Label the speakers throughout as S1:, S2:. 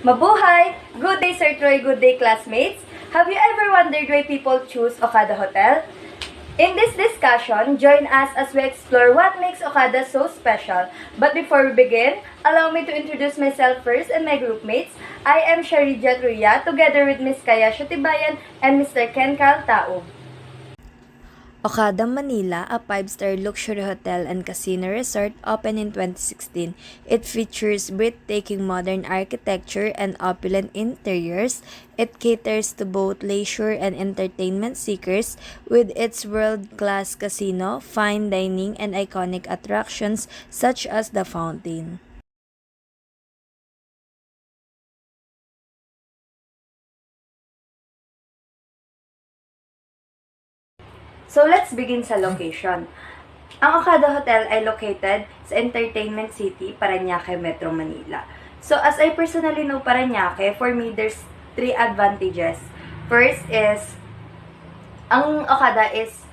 S1: Mabuhay! Good day, Sir Troy. Good day, classmates. Have you ever wondered why people choose Okada Hotel? In this discussion, join us as we explore what makes Okada so special. But before we begin, allow me to introduce myself first and my groupmates. I am Sharidja Truya, together with Ms. Kaya Shutibayan and Mr. Ken Carl Taub.
S2: Okada Manila, a 5-star luxury hotel and casino resort, opened in 2016. It features breathtaking modern architecture and opulent interiors. It caters to both leisure and entertainment seekers with its world-class casino, fine dining, and iconic attractions such as the fountain.
S1: So let's begin sa location. Ang Okada Hotel ay located sa Entertainment City, Parañaque, Metro Manila. So as I personally know Parañaque, for me there's 3 advantages. First is, ang Okada is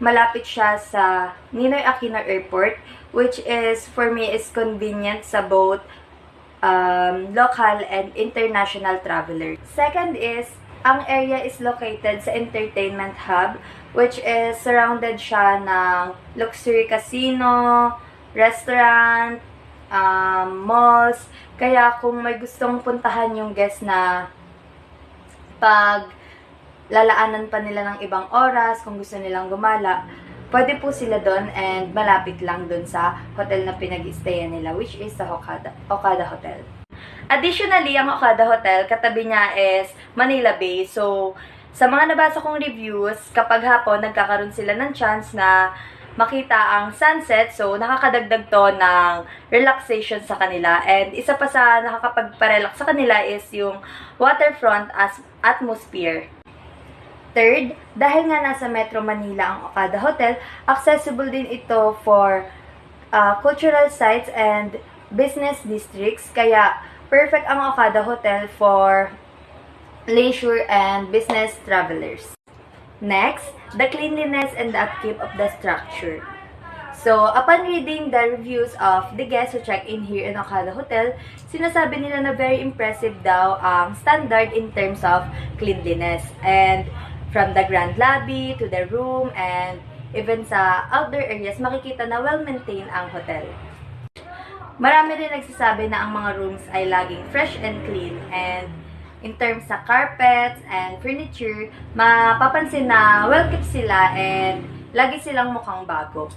S1: malapit siya sa Ninoy Aquino Airport, which is for me is convenient sa both local and international travelers. Second is, ang area is located sa entertainment hub, which is surrounded siya ng luxury casino, restaurant, malls. Kaya kung may gustong puntahan yung guest na pag lalaanan pa nila ng ibang oras, kung gusto nilang gumala, pwede po sila doon and malapit lang doon sa hotel na pinag-stayan nila, which is sa Okada Hotel. Additionally, ang Okada Hotel, katabi niya is Manila Bay. So, sa mga nabasa kong reviews, kapag hapon, nagkakaroon sila ng chance na makita ang sunset. So, nakakadagdag to ng relaxation sa kanila. And isa pa sa nakakapagparelax sa kanila is yung waterfront atmosphere. Third, dahil nga nasa Metro Manila ang Okada Hotel, accessible din ito for cultural sites and business districts. Kaya, perfect ang Okada Hotel for leisure and business travelers. Next, the cleanliness and the upkeep of the structure. So, upon reading the reviews of the guests who check in here in Okada Hotel, sinasabi nila na very impressive daw ang standard in terms of cleanliness. And from the grand lobby to the room and even sa outdoor areas, makikita na well-maintained ang hotel. Marami rin nagsasabi na ang mga rooms ay laging fresh and clean, and in terms sa carpets and furniture, mapapansin na well-kept sila and lagi silang mukhang bago.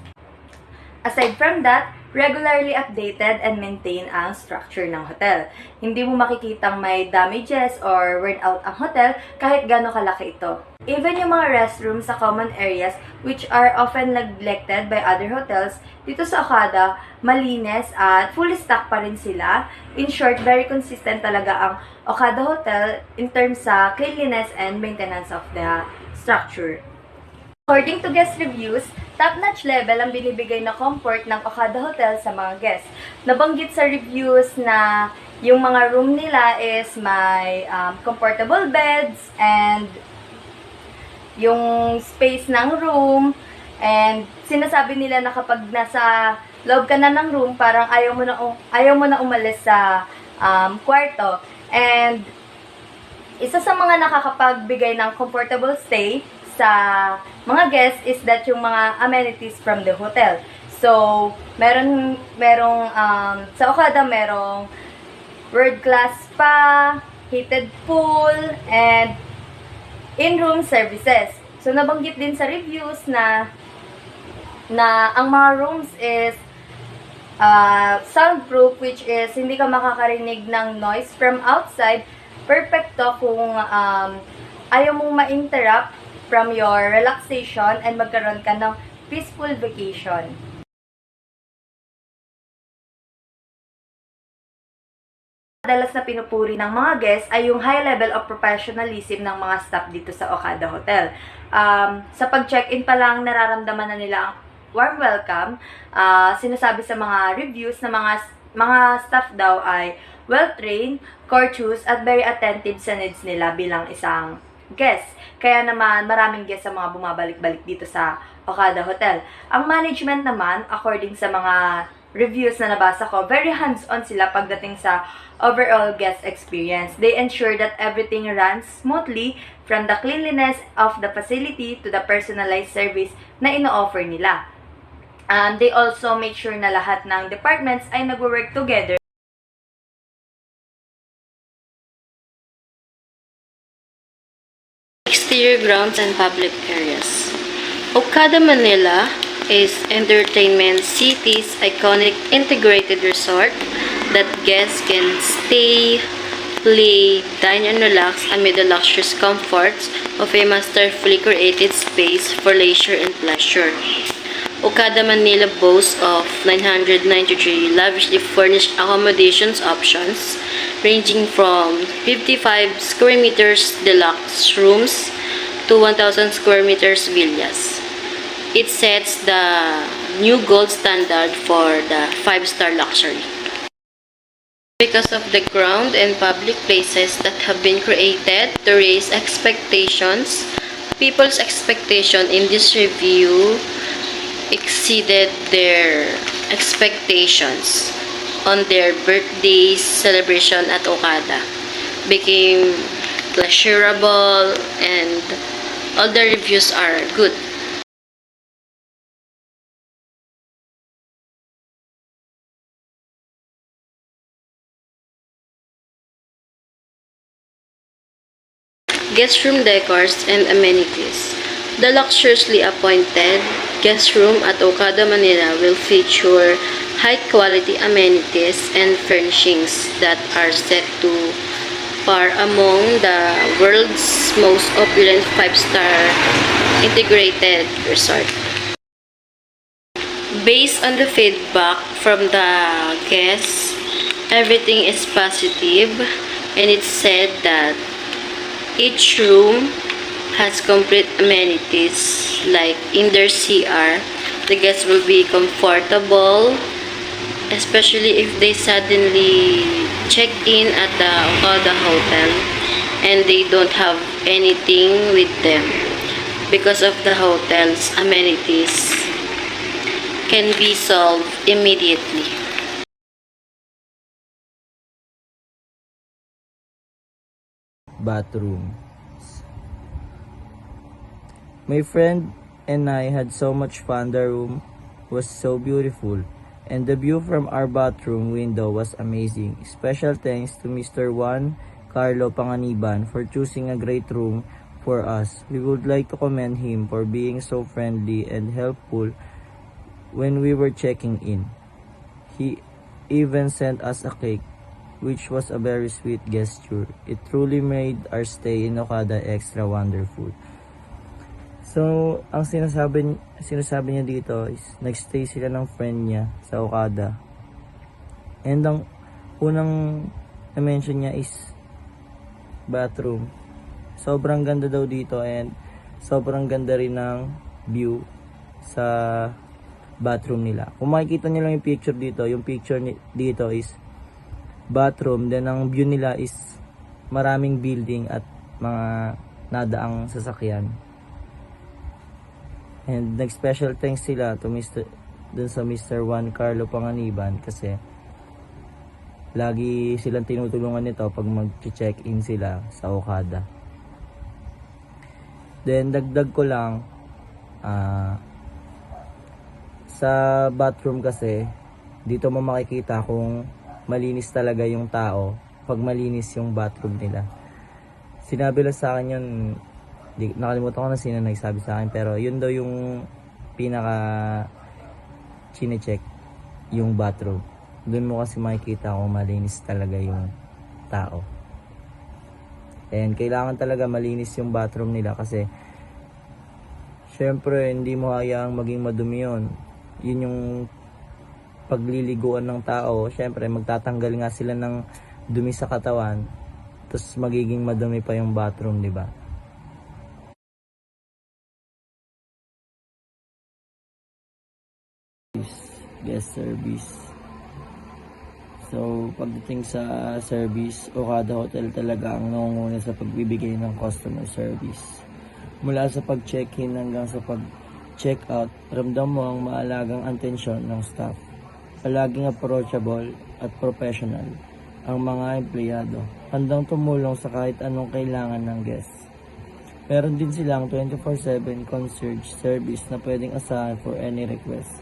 S1: Aside from that, regularly updated and maintained ang structure ng hotel. Hindi mo makikitang may damages or worn out ang hotel kahit gaano kalaki ito. Even yung mga restrooms sa common areas, which are often neglected by other hotels, dito sa Okada, malinis at fully stocked pa rin sila. In short, very consistent talaga ang Okada Hotel in terms sa cleanliness and maintenance of the structure. According to guest reviews, top-notch level ang binibigay na comfort ng Okada Hotel sa mga guests. Nabanggit sa reviews na yung mga room nila is may comfortable beds and yung space ng room, and sinasabi nila na kapag nasa loob ka na ng room, parang ayaw mo na umalis sa kwarto. And isa sa mga nakakapagbigay ng comfortable stay sa mga guests is that yung mga amenities from the hotel. So, merong sa Okada merong world-class spa, heated pool, and in-room services. So, nabanggit din sa reviews na ang mga rooms is soundproof, which is hindi ka makakarinig ng noise from outside. Perfecto kung ayaw mong ma-interrupt from your relaxation and magkaroon ka ng peaceful vacation. Madalas na pinupuri ng mga guests ay yung high level of professionalism ng mga staff dito sa Okada Hotel. Sa pag-check-in pa lang, nararamdaman na nila ang warm welcome. Sinasabi sa mga reviews na mga staff daw ay well-trained, courteous, at very attentive sa needs nila bilang isang guest. Kaya naman, maraming guests sa mga bumabalik-balik dito sa Okada Hotel. Ang management naman, according sa mga reviews na nabasa ko, very hands-on sila pagdating sa overall guest experience. They ensure that everything runs smoothly from the cleanliness of the facility to the personalized service na ino-offer nila. They also make sure na lahat ng departments ay nag-work together.
S3: Exterior grounds and public areas. Okada Manila is Entertainment City's iconic integrated resort that guests can stay, play, dine, and relax amid the luxurious comforts of a masterfully created space for leisure and pleasure. Okada Manila boasts of 993 lavishly furnished accommodations options ranging from 55 square meters deluxe rooms to 1,000 square meters villas. It sets the new gold standard for the 5-star luxury. Because of the ground and public places that have been created to raise expectations, people's expectation in this review exceeded their expectations on their birthday celebration at Okada. Became pleasurable and all the reviews are good. Guest room decors and amenities. The luxuriously appointed guest room at Okada Manila will feature high-quality amenities and furnishings that are set to par among the world's most opulent 5-star integrated resort. Based on the feedback from the guests, everything is positive, and it's said that each room has complete amenities like in their CR. The guests will be comfortable, especially if they suddenly check in at the Okada Hotel and they don't have anything with them. Because of the hotel's amenities can be solved immediately.
S4: Bathrooms. My friend and I had so much fun. The room was so beautiful, and the view from our bathroom window was amazing. Special thanks to Mr. Juan Carlo Panganiban for choosing a great room for us. We would like to commend him for being so friendly and helpful when we were checking in. He even sent us a cake, which was a very sweet gesture. It truly made our stay in Okada extra wonderful. So, ang sinasabi niya dito is nagstay sila ng friend niya sa Okada. And ang unang na-mention niya is bathroom. Sobrang ganda daw dito and sobrang ganda rin ng view sa bathroom nila. Kung makikita niyo lang yung picture dito, yung picture dito is bathroom, then ang view nila is maraming building at mga nadaang sasakyan. And nag-special thanks sila to dun sa Mr. Juan Carlo Panganiban kasi lagi silang tinutulungan nito pag mag-check-in sila sa Okada. Then dagdag ko lang, sa bathroom kasi dito mo makikita kung malinis talaga yung tao pag malinis yung bathroom nila. Sinabi lang sa akin yun, nakalimutan ko na sino nagsabi sa akin, pero yun daw yung pinaka chine-check yung bathroom. Doon mo kasi makikita kung malinis talaga yung tao. And kailangan talaga malinis yung bathroom nila kasi syempre hindi mo hayaang maging madumi yun. Yun yung pagliliguan ng tao. Syempre magtatanggal nga sila ng dumi sa katawan, tapos magiging madumi pa yung bathroom, di ba? Guest service. So, pagdating sa service, Okada Hotel talaga ang nangunguna sa pagbibigay ng customer service. Mula sa pag-check-in hanggang sa pag-check-out, ramdam mo ang maalagang atensyon ng staff. Palaging approachable at professional ang mga empleyado. Handang tumulong sa kahit anong kailangan ng guests. Meron din silang 24/7 concierge service na pwedeng asahan for any request.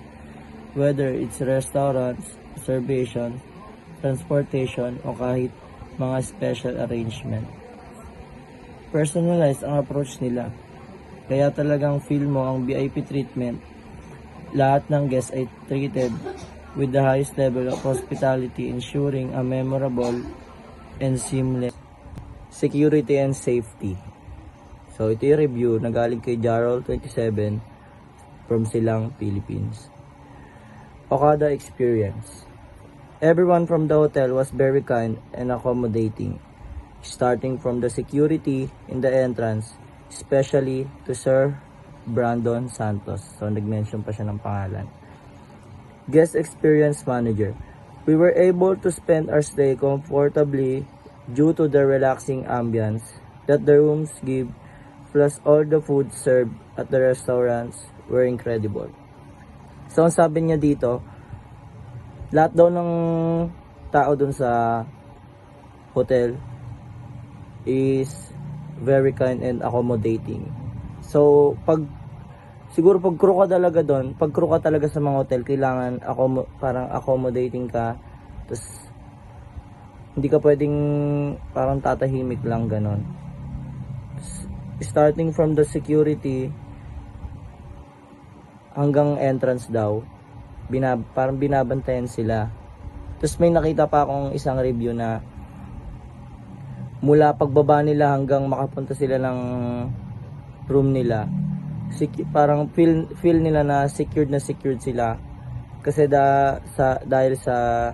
S4: Whether it's restaurants, reservation, transportation, o kahit mga special arrangement. Personalized ang approach nila. Kaya talagang feel mo ang VIP treatment. Lahat ng guests ay treated with the highest level of hospitality, ensuring a memorable and seamless security and safety. So ito yung review na galing kay Jarol27 from Silang, Philippines. Okada experience. Everyone from the hotel was very kind and accommodating, starting from the security in the entrance, especially to Sir Brandon Santos. So nag-mention pa siya ng pangalan. Guest experience manager. We were able to spend our stay comfortably due to the relaxing ambience that the rooms give, plus all the food served at the restaurants were incredible. So ang sabi niya dito, lahat daw ng tao dun sa hotel is very kind and accommodating. So siguro pag crew ka talaga doon, pag crew ka talaga sa mga hotel, kailangan parang accommodating ka. Tapos hindi ka pwedeng parang tatahimik lang ganon. Starting from the security hanggang entrance daw, parang binabantayan sila. Tapos may nakita pa akong isang review na mula pagbaba nila hanggang makapunta sila ng room nila, parang feel nila na secured sila kasi dahil sa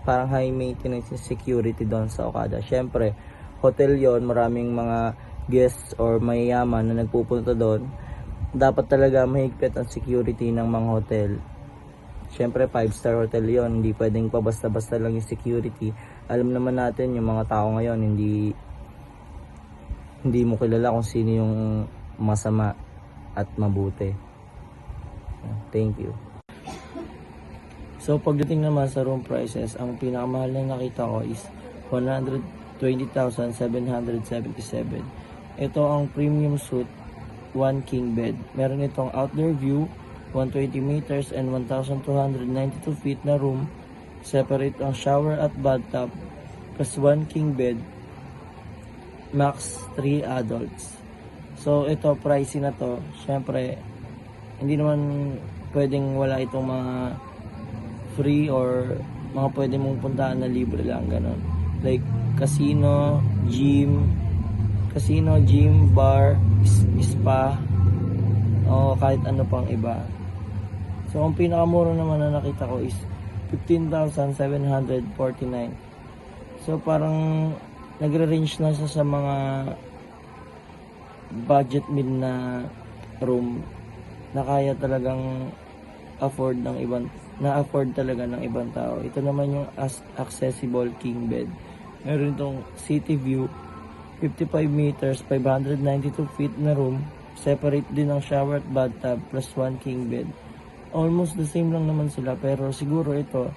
S4: parang high maintenance security doon sa Okada. Syempre hotel yon, maraming mga guests or mayayaman na nagpupunta doon, dapat talaga mahigpit ang security ng mga hotel. Syempre 5-star hotel yon, hindi pwedeng pa basta-basta lang yung security. Alam naman natin yung mga tao ngayon, hindi mo kilala kung sino yung masama at mabuti. Thank you. So pagdating naman sa room prices, ang pinakamahal na nakita ko is 120,777. Ito ang premium suite, 1 king bed. Meron itong outdoor view, 120 meters and 1,292 feet na room. Separate ang shower at bathtub, plus 1 king bed, max 3 adults. So ito, pricey na to. Syempre, hindi naman pwedeng wala itong mga free or mga pwede mong puntaan na libre lang, ganon. Like casino, gym, bar, spa, o kahit ano pang iba. So ang pinakamura naman na nakita ko is 15,749. So parang nagre-range na siya sa mga budget mid na room na kaya talagang afford talaga ng ibang tao. Ito naman yung accessible king bed. Meron itong city view, 55 meters, 592 feet na room. Separate din ang shower at bathtub plus 1 king bed. Almost the same lang naman sila, pero siguro ito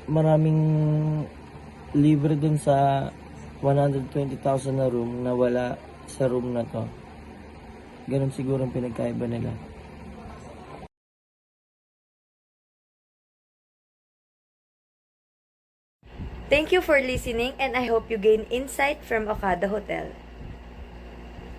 S4: maraming libre dun sa 120,000 na room na wala sa room na to. Ganun siguro ang pinagkaiba nila.
S2: Thank you for listening and I hope you gain insight from Okada Hotel.